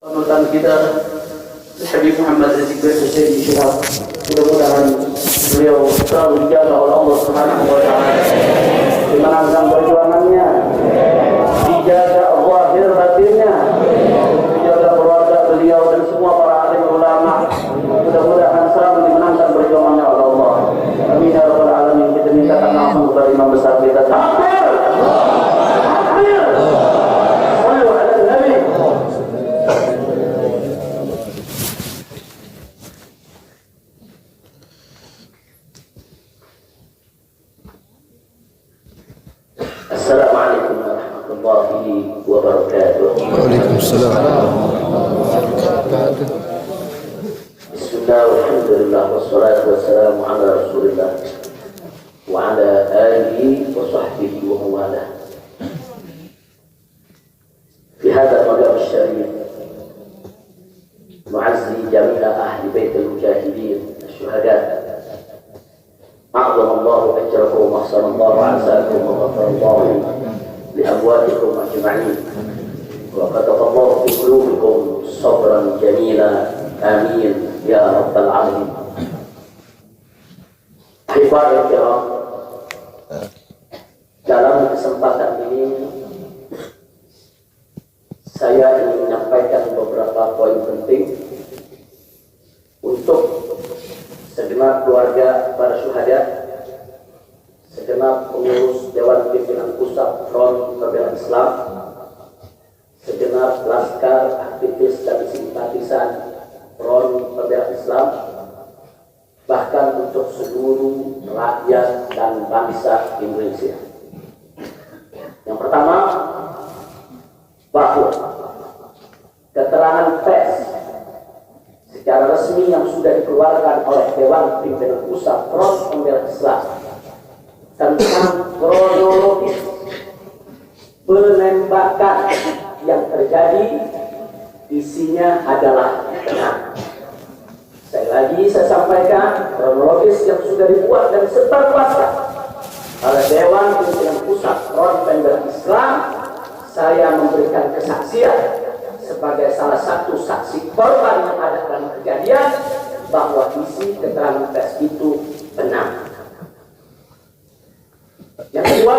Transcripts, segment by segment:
Panutan kita Habib Muhammad Rizik Syihab Syihab, mudah-mudahan beliau selalu dijaga oleh Allah Subhanahu wa taala, dimenangkan perjuangannya, dijaga zahir batinnya, dijaga keluarga beliau dan semua para alim ulama, mudah-mudahan selalu dimenangkan perjuangannya oleh Allah. Amin ya rabbal alamin. Kita mintakan langsung kepada imam besar kita. Takbir! Takbir! Sallu ala Nabi. Assalamualaikum warahmatullahi wabarakatuh. Waalaikumsalam. Bismillah, walhamdulillah, wassalatu wassalamu ala rasulillah wa ala alihi wa sahbihi wa mawalah. Fi hadha al-maqam al-sharif nu'azzi jami'a ahli bait al-mujahidin al-shuhada. أعظم الله أجركم وأحسن الله عساكم وغفر الله لأمواتكم أجمعين وكتب الله في قلوبكم صبرا جميلا آمين يا رب العالمين. Ibadah kiram, dalam kesempatan ini saya ingin menyampaikan beberapa poin penting untuk segenap keluarga para syuhada, segenap pengurus Dewan Pimpinan Pusat Front Pembela Islam, segenap laskar, aktivis dan simpatisan Front Pembela Islam, bahkan untuk seluruh rakyat dan bangsa Indonesia. Yang pertama, bahwa keterangan pers secara resmi yang sudah dikeluarkan oleh Dewan Pimpinan Pusat Front Pembela Islam tentang kronologis penembakan yang terjadi isinya adalah benar. Sekali lagi saya sampaikan, kronologis yang sudah dibuat dan seterkuasa oleh Dewan Pimpinan Pusat Front Pembela Islam, saya memberikan kesaksian sebagai salah satu saksi korban yang ada dalam kejadian bahwa isi keterangan pers itu benar. Yang kedua,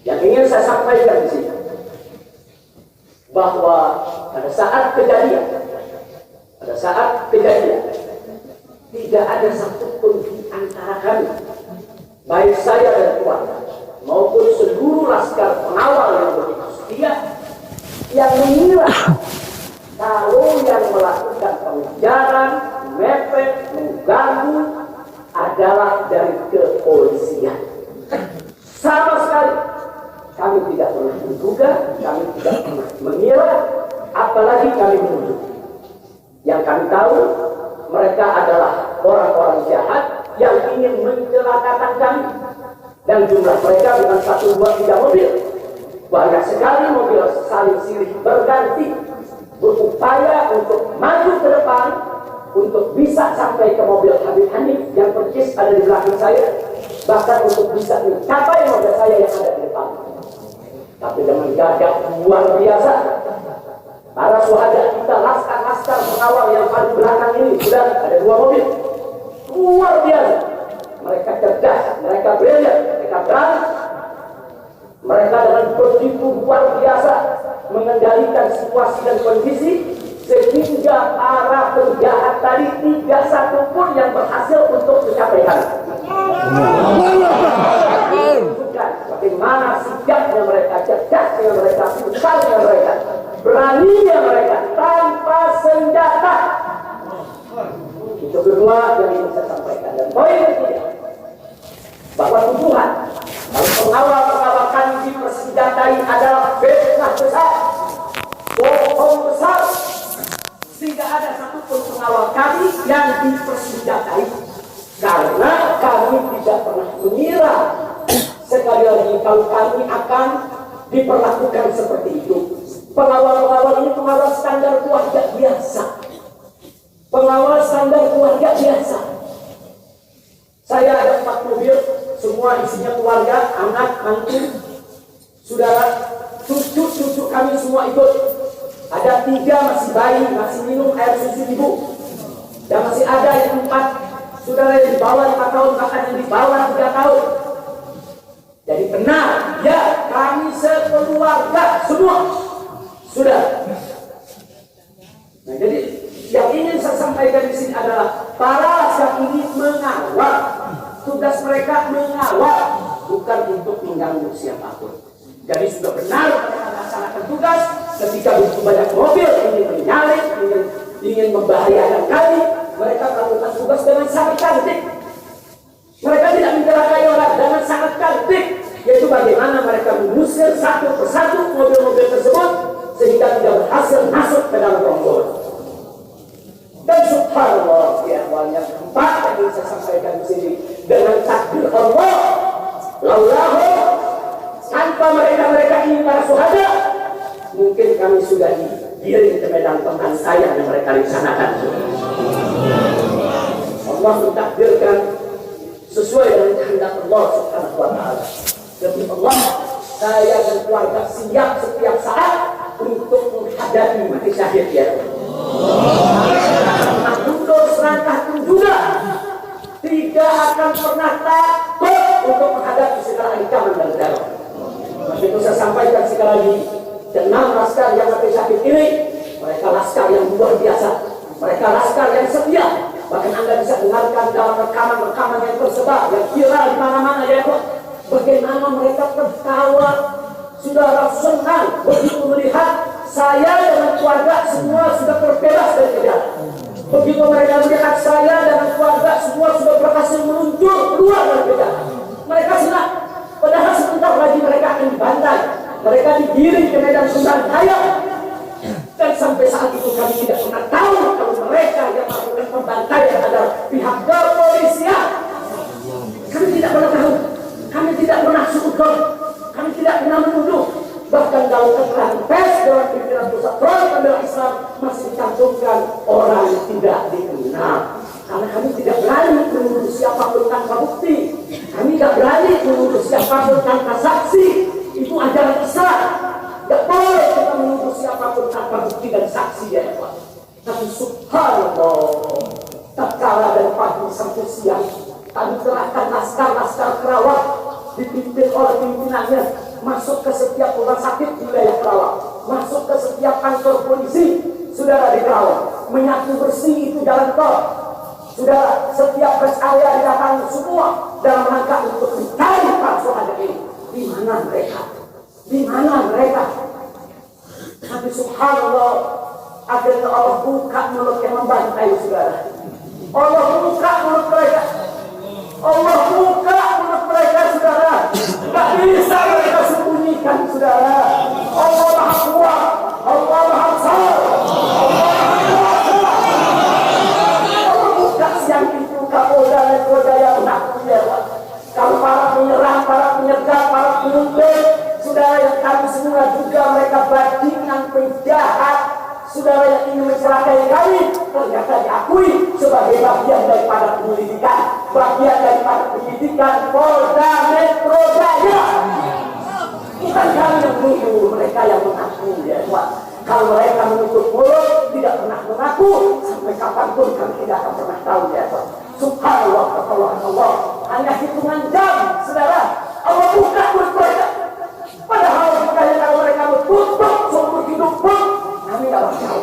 yang ingin saya sampaikan di sini, bahwa pada saat kejadian tidak ada satupun di antara kami, baik saya dan keluarga maupun seluruh laskar pengawal yang begitu setia, yang mengira kalau yang melakukan pengejaran, mepet, mengganggu adalah dari kepolisian. Sama sekali kami tidak pernah menduga, kami tidak pernah mengira, apalagi kami menuduh. Yang kami tahu, mereka adalah orang-orang jahat yang ingin mencelakakan kami. Dan jumlah mereka bukan 1, 2, 3 mobil. Banyak sekali mobil saling silih berganti, berupaya untuk maju ke depan, untuk bisa sampai ke mobil Habib Hanif yang persis ada di belakang saya, bahkan untuk bisa mencapai mobil saya yang ada di depan. Tapi dengan gagah luar biasa, para syuhada kita, laskar-laskar pengawal yang paling belakang ini, sudah ada 2 mobil. Luar biasa. Mereka cerdas, mereka brilliant, mereka berani. Mereka dengan begitu luar biasa mengendalikan situasi dan kondisi, sehingga para penjahat tadi tidak satupun yang berhasil untuk mencapai kami. Bukan bagaimana sigapnya mereka, cerdasnya mereka, pintarnya mereka, beraninya mereka tanpa senjata. Itu kedua yang ingin saya sampaikan. Dan poin ketiga, bahwa tuduhan kalau pengawal-pengawal kami dipersenjatai adalah fitnah besar, bohong besar, sehingga ada satupun pengawal kami yang dipersenjatai, karena kami tidak pernah mengira sekali lagi kalau kami akan diperlakukan seperti itu. Pengawal-pengawal ini pengawal standar keluarga biasa, pengawal standar keluarga biasa. Saya ada 4 mobil, semua isinya keluarga, anak, mantu, saudara, cucu-cucu kami semua ikut. Ada 3 masih bayi, masih minum air susu ibu. Dan masih ada yang 4 saudara yang di bawah 5 tahun, bahkan yang di bawah 3 tahun. Jadi benar, ya, kami sekeluarga semua sudah. Nah, jadi yang ingin saya sampaikan di sini adalah para laskar ini mengawal. Tugas mereka mengawal, bukan untuk mengganggu siapapun. Jadi sudah benar mereka melaksanakan tugas. Ketika begitu banyak mobil ingin menyalip, ingin membahayakan kami, mereka melakukan tugas dengan sangat cantik. Mereka tidak mencelakai orang dengan sangat cantik, yaitu bagaimana mereka mengusir satu persatu mobil-mobil tersebut sehingga tidak berhasil masuk ke dalam rombongan. Dan subhanallah, ya awalnya keempat yang ingin saya sampaikan di sini dengan takdir Allah, laulahu, tanpa mereka ini para syuhada, mungkin kami sudah digiring ke medan pembantaian yang mereka rencanakan. Allah mentakdirkan sesuai dengan kehendak Allah Subhanahu wa taala. Demi Allah, saya dan keluarga siap setiap saat untuk menghadapi mati syahid, ya. Mundur serangkah pun juga tidak akan pernah takut untuk menghadapi segala ancaman dan teror. Itu saya sampaikan sekali lagi, 6 laskar yang mati syahid ini, mereka laskar yang luar biasa, mereka laskar yang setia. Bahkan Anda bisa dengarkan dalam rekaman-rekaman yang tersebar, yang viral di mana-mana, ya, bagaimana mereka tertawa, saudara senang begitu melihat saya dengan keluarga semua sudah terbebas dari penjara. Begitu mereka melihat saya dengan keluarga semua sudah berhasil meluncur keluar dari penjara, mereka senang. Padahal sebentar lagi mereka akan dibantai, mereka digiring ke medan pembantaian. Dan sampai saat itu kami tidak pernah tahu kalau mereka yang melakukan pembantaian adalah pihak kepolisian. Kami tidak pernah tahu, kami tidak pernah suudon, kami tidak pernah menuduh. Bahkan dalam keterangan pers Dewan Pimpinan Pusat Front Pembela Islam masih dicantumkan orang yang tidak dikenal. Karena kami tidak berani menuduh siapapun tanpa bukti, kami tidak berani menuduh siapapun tanpa saksi. Itu ajaran Islam. Tidak boleh kita menuduh siapapun tanpa bukti dan saksi, ya Pak. Tapi subhanallah, tatkala dari pagi sampai siang kami kerahkan laskar-laskar Kerawang dipimpin oleh pimpinannya masuk ke setiap rumah sakit di wilayah Kerawang, masuk ke setiap kantor polisi, saudara, di Kerawang, menyapu bersih itu jalan tol, saudara, setiap rest area didatangi semua dalam rangka untuk mencari para syuhada ini. Di mana mereka? Di mana mereka? Tapi subhanallah, akhirnya Allah buka mulut yang membantai, saudara. Allah buka mulut mereka. Allah buka mulut mereka, saudara. Tidak bisa mereka sembunyikan, saudara. Allah Maha Kuat, Allah Maha Besar, Allah buka siang itu Kapolda Metro Jaya mengaku, ya, kalau para penyerang, para penyegar, para penyumbang, saudara, yang kami semua juga mereka bajingan penjahat, saudara, yang ingin mencelakai kami, ternyata diakui sebagai bagian daripada penyelidikan, bagian daripada penyidikan Polda Metro Jaya. Bukan kami yang menuduh, mereka yang mengaku, ya Pak. Kalau mereka menutup mulut, tidak pernah mengaku, sampai kapanpun kami tidak akan pernah tahu, ya Pak. Subhanallah, ketolongan Allah hanya hitungan jam, saudara. Allah buka mulut mereka. Padahal kalau mereka tutup seumur hidup pun kami tidak tahu.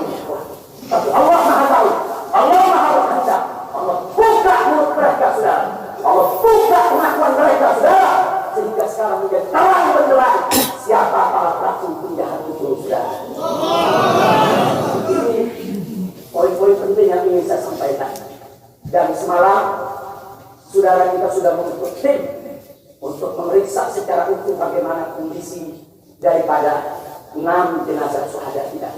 Tapi Allah Maha tahu, Allah Maha berkehendak. Allah buka mulut mereka, saudara. Allah buka pengakuan mereka, saudara, sehingga sekarang menjadi terang benderang siapa para pelaku penjahat itu, saudara. Ini poin-poin penting yang ingin saya sampaikan. Dan semalam saudara, kita sudah membentuk tim untuk memeriksa secara utuh bagaimana kondisi daripada 6 jenazah syuhada kita.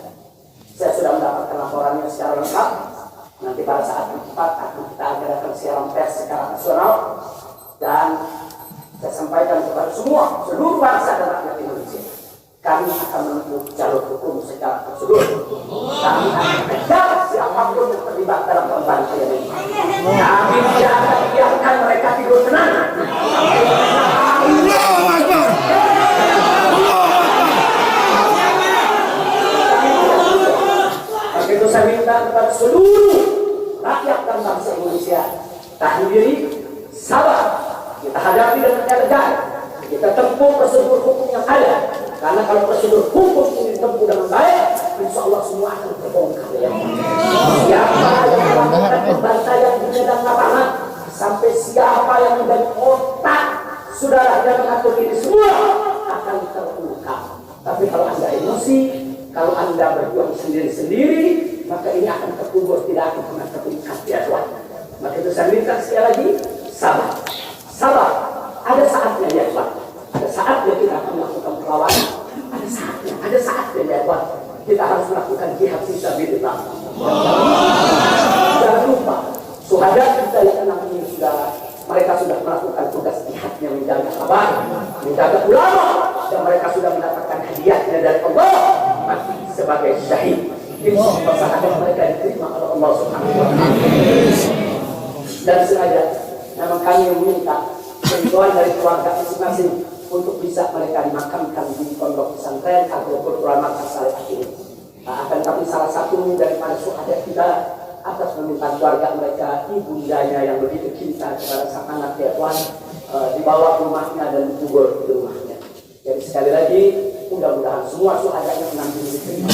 Saya sudah mendapatkan laporannya secara lengkap. Nanti pada saat yang tepat akan kita adakan siaran pers secara nasional, dan saya sampaikan kepada semua, seluruh bangsa dan rakyat Indonesia, kami akan menempuh jalur hukum secara prosedur. Kami akan kejar siapapun yang terlibat dalam pembantaian ini. Kami tidak akan biarkan mereka tidur tenang. saya minta kepada seluruh rakyat dan bangsa Indonesia, tahan diri, sabar, kita hadapi dengan elegan, kita tempuh prosedur hukum yang ada. Karena kalau prosedur hukum ini ditempuh dengan baik, insya Allah semua akan terbongkar. Ya. Siapa yang melakukan pembantaian di medan lapangan, sampai siapa yang menjadi otak saudara yang mengatur ini semua akan terungkap. Tapi kalau Anda emosi, kalau Anda berjuang sendiri-sendiri, maka ini akan terkubur, tidak akan pernah terungkap, ya Tuhan. Maka itu saya minta sekali lagi, sabar. Sabar. Ada saatnya, ya Tuhan. Ada saatnya kita akan melakukan perlawanan. Ada saatnya, ya Tuhan. Kita harus melakukan jihad fisabilillah. Jangan lupa, syuhada kita yang 6 ini mereka sudah melakukan tugas jihadnya, menjaga kabar, menjaga ulama, dan mereka sudah mendapatkan hadiahnya dari Allah, mati sebagai syahid. Insya Allah mereka diterima oleh Allah Subhanahu wa Ta'ala. Dan sengaja memang kami meminta bantuan dari keluarga masing-masing untuk bisa mereka dimakamkan di pondok pesantren atau Ulama Saleh ini. Akan tapi salah satu daripada syuhada kita atas permintaan keluarga mereka, ibundanya yang begitu cinta kepada sang anak, ya Tuhan, dibawa ke rumahnya dan dikubur di rumahnya. Jadi sekali lagi, mudah-mudahan semua syuhadanya menanti diterima.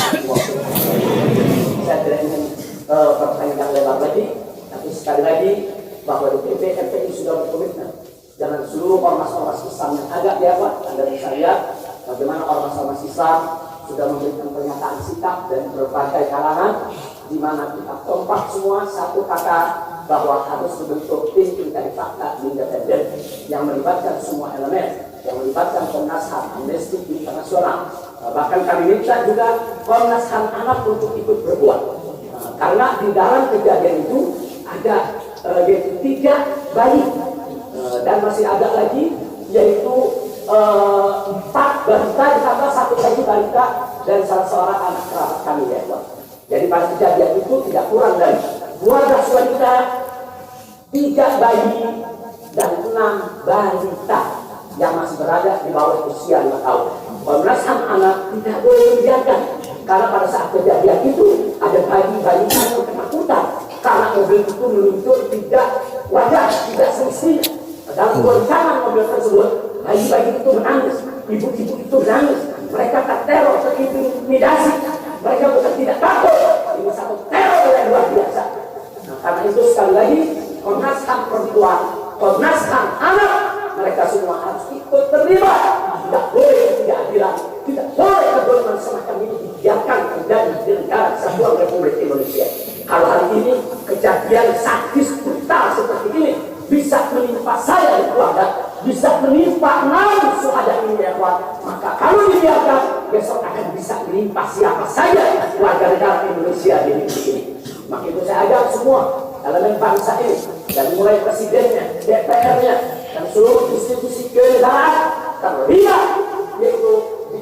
Saya tidak ingin berpanjang lebar lagi, tapi sekali lagi bahwa DPP FPI sudah berkomitmen dengan seluruh ormas-ormas Islam yang ada, ya Pak. Anda bisa lihat bagaimana ormas-ormas Islam sudah memberikan pernyataan sikap dan berbagai kalangan, di mana kita kompak semua satu kata bahwa harus membentuk tim pencari fakta independen yang melibatkan semua elemen, yang melibatkan Komnas HAM, Amnesty Internasional. Bahkan kami minta juga Komnas HAM anak untuk ikut berbuat, karena di dalam kejadian itu ada yaitu 3 bayi dan masih ada lagi yaitu 4 balita ditambah 1 lagi balita dan salah seorang anak kerabat kami, ya Pak. Jadi pada kejadian itu tidak kurang dari 12 wanita, 3 bayi dan 6 balita yang masih berada di bawah usia 5 tahun. Komnas HAM anak tidak boleh dibiarkan, karena pada saat kejadian itu ada bayi-bayi yang ketakutan karena mobil itu meluncur tidak wajar, tidak semestinya. Dalam goncangan mobil tersebut, bayi-bayi itu menangis, ibu-ibu itu menangis, mereka terteror, terintimidasi, mereka bukan tidak takut, ini satu teror yang luar biasa. Nah, karena itu sekali lagi, Komnas HAM perempuan, Komnas HAM anak, mereka semua harus ikut terlibat. Tidak boleh ketidakadilan, tidak boleh kedoliman semacam ini dibiarkan terjadi di negara Kesatuan Republik Indonesia. Kalau hari ini kejadian sadis brutal seperti ini bisa menimpa saya dan keluarga, bisa menimpa 6 syuhada ini, ya Tuhan, maka kalau dibiarkan besok akan bisa menimpa siapa saja warga negara Indonesia di negeri ini. Maka itu saya ajak semua elemen bangsa ini, dari mulai presidennya, DPR-nya, dan seluruh institusi kenegaraan terlibat, yaitu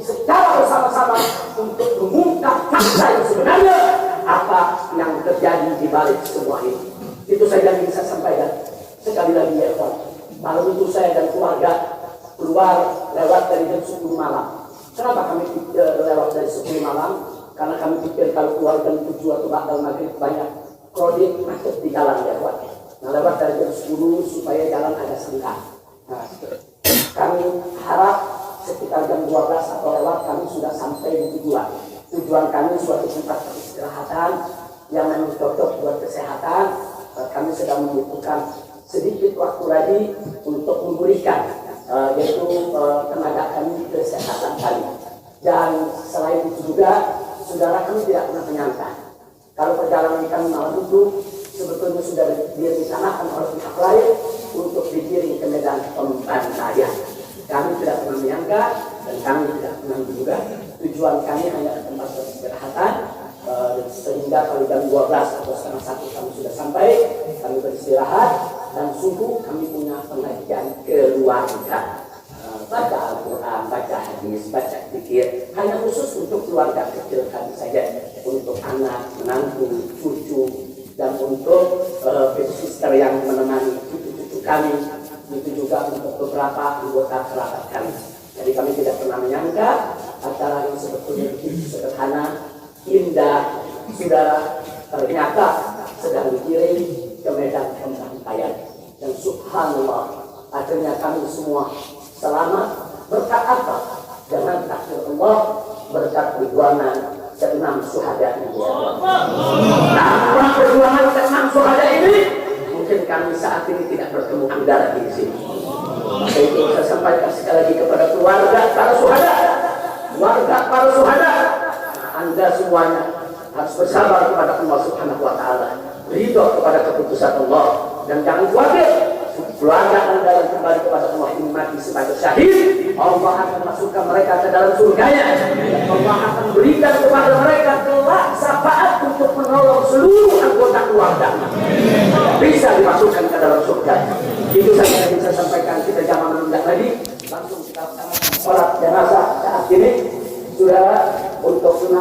secara bersama-sama untuk mengungkap fakta yang sebenarnya apa yang terjadi di balik semua ini. Itu saja yang bisa saya sampaikan. Sekali lagi, ya Tuhan, malam itu saya dan keluarga keluar lewat dari jam 10 malam. Kenapa kami lewat dari 10 malam? Karena kami pikir kalau keluar jam 7 atau ba'dal maghrib banyak krodit macet di jalan, ya Tuhan. Nah, lewat dari jam 10 supaya jalan agak senggang. Nah, kami harap sekitar jam 12 atau lewat kami sudah sampai di tujuan. Tujuan kami suatu tempat peristirahatan yang memang cocok buat kesehatan. Kami sedang membutuhkan sedikit waktu lagi untuk memulihkan yaitu tenaga kami, kesehatan kami. Dan selain itu juga, saudara, kami tidak pernah menyangka kalau perjalanan kami malam itu sebetulnya sudah direncanakan oleh pihak lain untuk dikirim ke medan pembantaian. Kami tidak pernah menyangka dan kami tidak pernah menduga. Tujuan kami hanya ke tempat peristirahatan, sehingga kalau jam 12 atau setengah 1 kami sudah sampai, kami beristirahat dan sungguh kami punya pengajian keluarga, baca Al-Quran, baca hadis, baca zikir, hanya khusus untuk keluarga kecil kami saja, untuk anak, menantu, cucu, dan untuk sister yang menemani cucu-cucu kami, itu juga untuk beberapa anggota kerabat kami. Jadi kami tidak pernah menyangka acara yang sebetulnya begitu sederhana, indah, saudara, ternyata sedang dikirim ke medan pembantaian. Dan subhanallah, akhirnya kami semua selamat. Berkat apa? Dengan takdir Allah, berkat perjuangan ke-6 syuhada ini. Tanpa perjuangan ke-6 syuhada ini, mungkin kami saat ini tidak bertemu Anda lagi di sini. Maka itu saya sampaikan sekali lagi kepada keluarga para syuhada, keluarga para syuhada, Anda semuanya harus bersabar kepada Allah Subhanahu wa Ta'ala, ridho kepada keputusan Allah, dan jangan khawatir. Keluarga Anda yang kembali kepada Allah ini mati sebagai syahid, Allah akan masukkan mereka ke dalam surganya. Allah akan berikan kepada mereka kelak syafaat untuk menolong seluruh anggota keluarga, bisa dimasukkan ke dalam surga. Itu saja yang bisa sampaikan. Kita jangan menunda lagi, langsung kita laksanakan sholat jenazah saat ini. Sudah untuk 6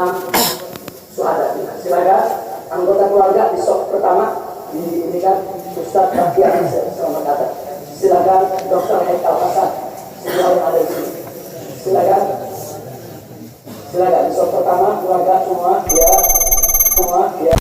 syuhada kita. Silakan anggota keluarga di sok pertama. Ini kan Ustaz Bakian, selamat datang. Silakan Dr. Haikal Hasan, semua yang ada di sini. Silakan di sok pertama keluarga semua ya.